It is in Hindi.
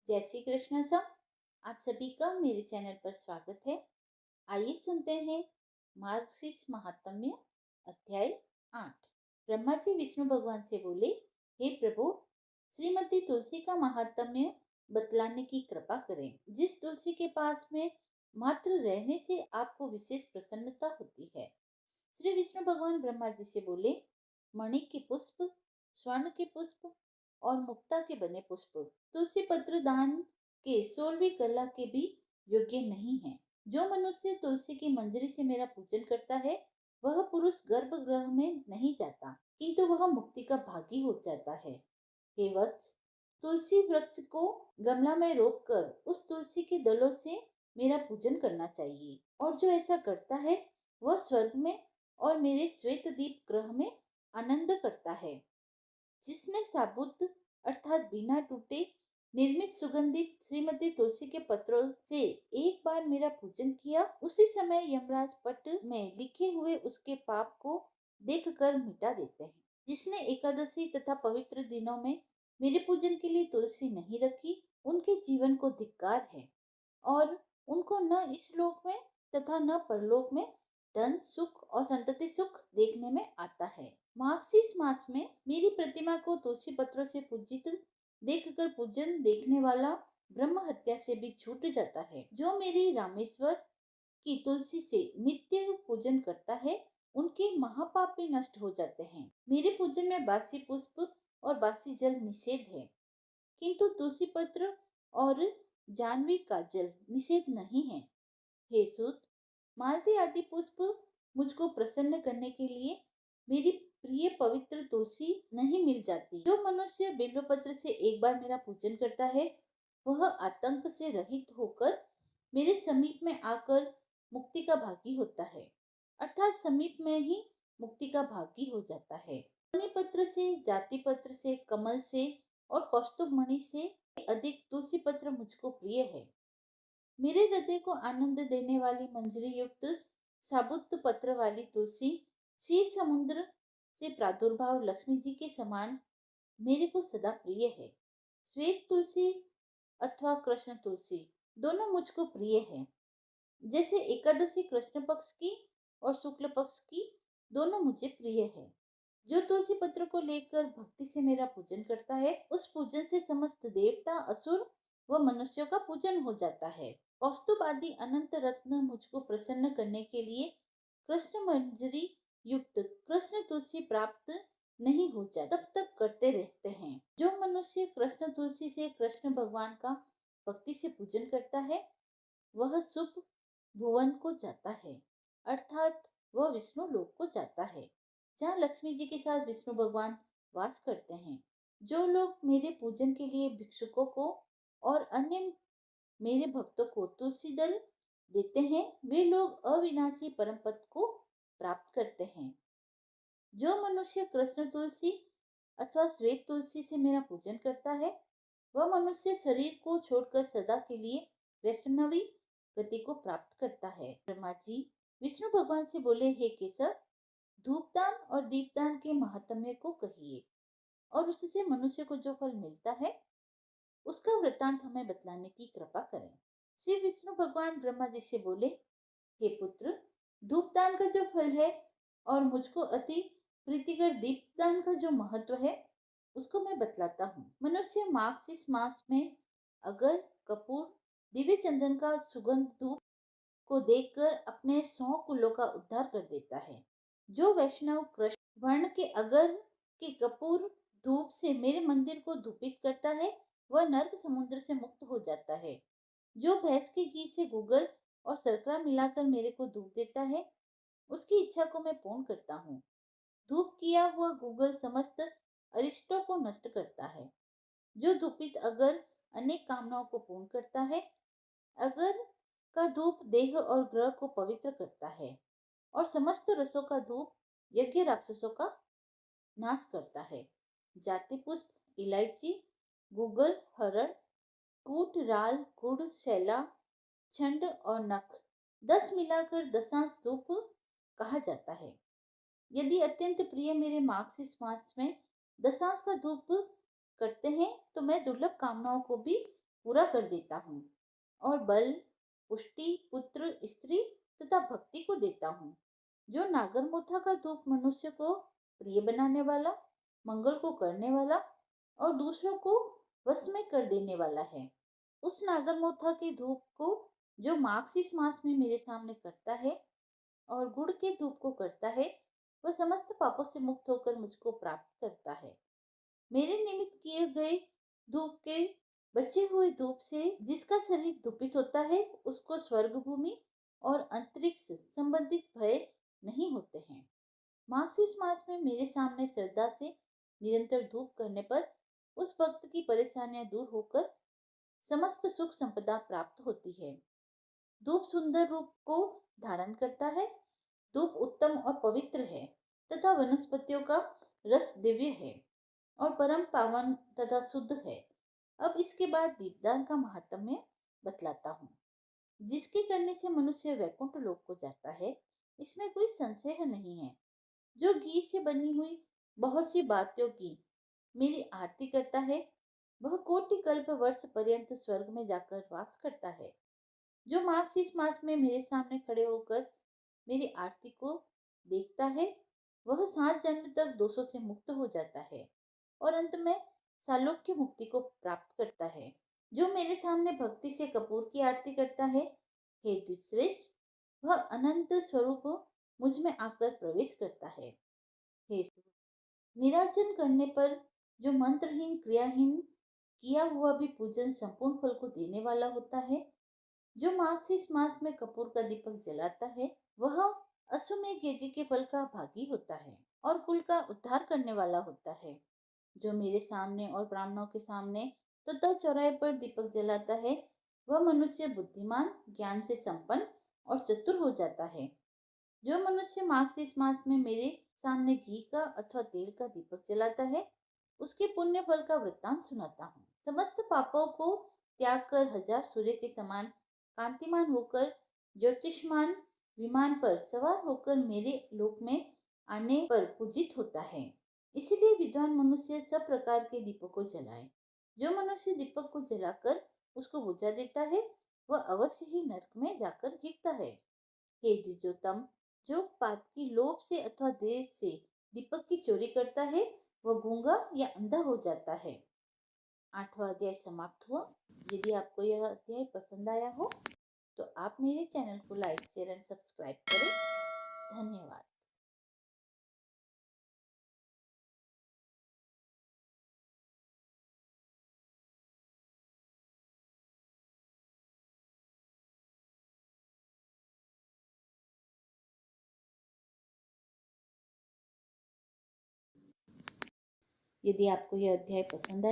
जय श्री कृष्ण सब। आप सभी का मेरे चैनल पर स्वागत है। आइए सुनते हैं मार्गशीर्ष महात्म्य अध्याय 8। ब्रह्मा जी विष्णु भगवान से बोले, हे प्रभु, श्रीमती तुलसी का महात्म्य बतलाने की कृपा करें, जिस तुलसी के पास में मात्र रहने से आपको विशेष प्रसन्नता होती है। श्री विष्णु भगवान ब्रह्मा जी से बोले, मणि के पुष्प, स्वर्ण के पुष्प और मुक्ता के बने पुष्प तुलसी पत्र दान के 16वीं कला के भी योग्य नहीं है। जो मनुष्य तुलसी की मंजरी से मेरा पूजन करता है, वह पुरुष गर्भगृह में नहीं जाता, किंतु वह मुक्ति का भागी हो जाता है। हे वत्स, तुलसी वृक्ष को गमला में रोपकर उस तुलसी के दलों से मेरा पूजन करना चाहिए, और जो ऐसा करता है वह स्वर्ग में और मेरे श्वेत दीप ग्रह में आनंद करता है। जिसने साबुत अर्थात बिना टूटे निर्मित सुगंधित श्रीमती तुलसी के पत्रों से एक बार मेरा पूजन किया, उसी समय यमराज पट में लिखे हुए उसके पाप को देखकर मिटा देते हैं। जिसने एकादशी तथा पवित्र दिनों में मेरे पूजन के लिए तुलसी नहीं रखी, उनके जीवन को धिक्कार है, और उनको न इस लोक में तथा न परलोक में धन सुख और संतति सुख देखने में आता है। मार्गशीर्ष मास में मेरी प्रतिमा को तुलसी पत्रों से पूजित देखकर पूजन देखने वाला ब्रह्म हत्या से भी छूट जाता है। जो मेरी रामेश्वर की तुलसी से नित्य पूजन करता है, उनके महापाप भी नष्ट हो जाते हैं। मेरे पूजन में बासी पुष्प और बासी जल निषेध है, किंतु तुलसी पत्र और जानवी का जल निषेध नहीं है। हे सूत, मालती आदि पुष्प मुझको प्रसन्न करने के लिए मेरी प्रिय पवित्र तुलसी नहीं मिल जाती। जो मनुष्य बिल्वपत्र से एक बार मेरा पूजन करता है, वह आतंक से रहित होकर मेरे समीप में आकर मुक्ति का भागी होता है, अर्थात समीप में ही मुक्ति का भागी हो जाता है। मणि पत्र से, जाति पत्र से, कमल से और कौस्तुभ मणि से अधिक तुलसी पत्र मुझको प्रिय है। मेरे हृदय को आनंद देने वाली मंजरी युक्त साबुत पत्र वाली तुलसी क्षीर समुद्र से प्रादुर्भाव लक्ष्मी जी के समान मेरे को सदा प्रिय है। श्वेत तुलसी अथवा कृष्ण तुलसी दोनों मुझको प्रिय है। जैसे एकादशी कृष्ण पक्ष की और शुक्ल पक्ष की दोनों मुझे प्रिय है। जो तुलसी पत्र को लेकर भक्ति से मेरा पूजन करता है, उस पूजन से समस्त देवता, असुर व मनुष्यों का पूजन हो जाता है। कौस्तुभ आदि अनंत रत्न मुझको प्रसन्न करने के लिए कृष्ण मंजरी युक्त कृष्ण तुलसी प्राप्त नहीं हो जाता, तब तक करते रहते हैं। जो मनुष्य कृष्ण तुलसी से कृष्ण भगवान का भक्ति से पूजन करता है, वह शुभ भुवन को जाता है, अर्थात वह विष्णु लोक को जाता है, जहाँ लक्ष्मी जी के साथ विष्णु भगवान वास करते हैं। जो लोग मेरे पूजन के लिए भिक्षुकों को और अन्य मेरे भक्तों को तुलसी दल देते हैं, वे लोग अविनाशी परम पद को प्राप्त करते हैं। जो मनुष्य कृष्ण तुलसी अथवा श्वेत तुलसी से मेरा पूजन करता है, वह मनुष्य शरीर को छोड़कर सदा के लिए वैष्णवी गति को प्राप्त करता है। ब्रह्मा जी विष्णु भगवान से बोले, हे केसर, धूपदान और दीपदान के महात्म्य को कहिए, और उससे मनुष्य को जो फल मिलता है, उसका वृतांत हमें बतलाने की कृपा करें। श्री विष्णु भगवान ब्रह्मा जी से बोले, हे पुत्र, धूपदान का जो फल है और मुझको अति प्रीतिकर दीपदान का जो महत्व है, उसको मैं बतलाता हूँ। मनुष्य मार्गशीर्ष मास में अगर कपूर, दिव्य चंदन का सुगंध धूप को देखकर अपने 100 कुलों का उद्धार कर देता है। जो वैष्णव कृष्ण वर्ण के अगर के कपूर धूप से मेरे मंदिर को धूपित करता है, वह नर्क समुद्र से मुक्त हो जाता है। जो भैंस के घी से गूगल और शर्करा मिलाकर मेरे को धूप देता है, उसकी इच्छा को मैं पूर्ण करता हूँ। धूप किया हुआ गूगल समस्त अरिष्टों को नष्ट करता है। जो धूपित अगर अनेक कामनाओं को पूर्ण करता है। अगर का धूप देह और ग्रह को पवित्र करता है, और समस्त रसों का धूप यज्ञ राक्षसों का नाश करता है। जाति पुष्प, इलायची, गूगल, हरड़, कूट, राल, गुड़, शैला, छंड और नख 10 मिलाकर दशांश धूप कहा जाता है। यदि अत्यंत प्रिय मेरे मार्गशीर्ष मास में दशांश का धूप करते हैं, तो मैं दुर्लभ कामनाओं को भी पूरा कर देता हूँ और बल, पुष्टि, पुत्र, स्त्री तथा भक्ति को देता हूँ। जो नागरमोथा का धूप मनुष्य को प्रिय बनाने वाला, मंगल को करने वाला और दूसरों को वश में कर देने वाला है। उस नागरमोथा के धूप को जो मार्क्सिस मास में मेरे सामने करता है और गुड़ के धूप को करता है, वह समस्त पापों से मुक्त होकर मुझको प्राप्त करता है। मेरे निमित्त किए गए धूप के बचे हुए धूप से जिसका शरीर धूपित होता है, उसको स्वर्ग भूमि और अंतरिक्ष संबंधित भय नहीं होते हैं। मार्क्सिस मास में मेरे सामने श्रद्धा से निरंतर धूप करने पर उस भक्त की परेशानियां दूर होकर समस्त सुख संपदा प्राप्त होती है। धूप सुंदर रूप को धारण करता है। धूप उत्तम और पवित्र है तथा वनस्पतियों का रस दिव्य है और परम पावन तथा शुद्ध है। अब इसके बाद दीपदान का महात्म्य बतलाता हूँ। जिसके करने से मनुष्य वैकुंठ लोक को जाता है, इसमें कोई संशय नहीं है। जो घी से बनी हुई बहुत सी बातों की मेरी आरती करता है, वह कोटि कल्प वर्ष पर्यंत स्वर्ग में जाकर वास करता है। जो मार्क्सिस मास में मेरे सामने खड़े होकर मेरी आरती को देखता है, वह 7 जन्म तक दोषों से मुक्त हो जाता है और अंत में सालोक्य मुक्ति को प्राप्त करता है। जो मेरे सामने भक्ति से कपूर की आरती करता है, हे द्विश्रेष्ठ, वह अनंत स्वरूप मुझ में आकर प्रवेश करता है। हे निराजन करने पर जो मंत्रहीन क्रियाहीन किया हुआ भी पूजन संपूर्ण फल को देने वाला होता है। जो मार्क्सिस मास में कपूर का दीपक जलाता है, वह अश्वमेध यज्ञ के फल का भागी होता है और कुल का उद्धार करने वाला होता है। जो मेरे सामने और ब्राह्मणों के सामने तथा चौराहे पर दीपक जलाता है, वह मनुष्य बुद्धिमान, ज्ञान से संपन्न और चतुर हो जाता है। जो मनुष्य मार्क्सिस मास में मेरे सामने घी का अथवा तेल का दीपक जलाता है, उसके पुण्य फल का वृत्तांत सुनाता हूँ। समस्त पापों को त्याग कर 1000 सूर्य के समान कांतिमान होकर ज्योतिषमान विमान पर सवार होकर मेरे लोक में आने पर पूजित होता है। इसलिए विद्वान मनुष्य सब प्रकार के दीपक को जलाए। जो मनुष्य दीपक को जलाकर उसको बुझा देता है, वह अवश्य ही नरक में जाकर गिरता है। हे द्विजोतम, जो पातकी लोभ से अथवा देश से दीपक की चोरी करता है, वह गूंगा या अंधा हो जाता है। 8वां अध्याय समाप्त हुआ। यदि आपको यह अध्याय पसंद आया हो तो आप मेरे चैनल को लाइक, शेयर एंड सब्सक्राइब करें। धन्यवाद। यदि आपको यह अध्याय पसंद आया